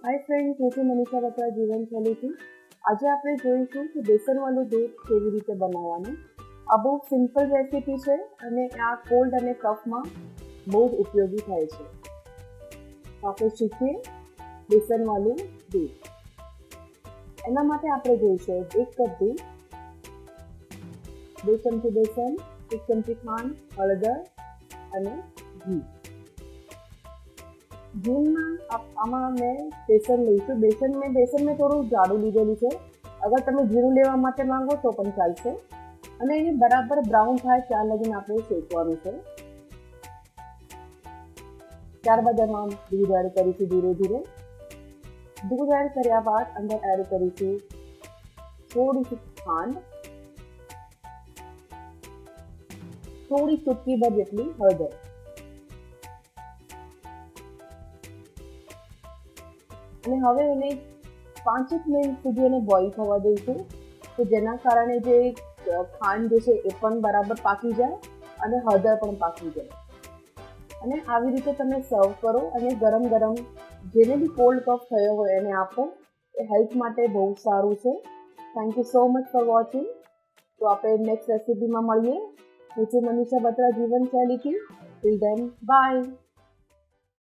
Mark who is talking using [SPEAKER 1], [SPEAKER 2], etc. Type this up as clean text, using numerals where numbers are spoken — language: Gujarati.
[SPEAKER 1] હાય ફ્રેન્ડ્સ, હું છું મનીષા બત્રા જીવનશૈલીથી. આજે આપણે જોઈશું કે બેસનવાળું દૂધ કેવી રીતે બનાવવાનું. આ બહુ સિમ્પલ રેસીપી છે અને આ કોલ્ડ અને કફમાં બહુ જ ઉપયોગી થાય છે. તો આપણે શીખીએ બેસનવાળું દૂધ. એના માટે આપણે જોઈશે 1 કપ દૂધ, 2 ચમચી બેસન, 1 ચમચી ખાંડ, હળદર અને ઘી. ઘીમાં આમાં મેં બેસન લઈશું. બેસન મેં થોડું જાડું લીધેલું છે. અગર તમે ઝીણું લેવા માટે માંગો તો પણ ચાલશે. અને એને બરાબર બ્રાઉન થાય ત્યાં લગીને આપણે શેકવાનું છે. ત્યારબાદ એમાં દૂધ એડ કરીશું ધીરે ધીરે. દૂધ એડ કર્યા બાદ અંદર એડ કરીશું થોડી ખાંડ, થોડી ચૂટકી ભર જેટલી હળદર. અને હવે એને 5 મિનિટ સુધી એને બોઇલ થવા દઈશું, તો જેના કારણે જે ખાંડ જે છે એ પણ બરાબર પાકી જાય અને હળદર પણ પાકી જાય. અને આવી રીતે તમે સર્વ કરો અને ગરમ ગરમ જેને બી કોલ્ડ કફ થયો હોય એને આપો. એ હેલ્થ માટે બહુ સારું છે. Thank you so much for watching. તો આપણે નેક્સ્ટ રેસીપીમાં મળીએ. હું છું મનીષા બત્રા જીવનશૈલીથી. Till then by.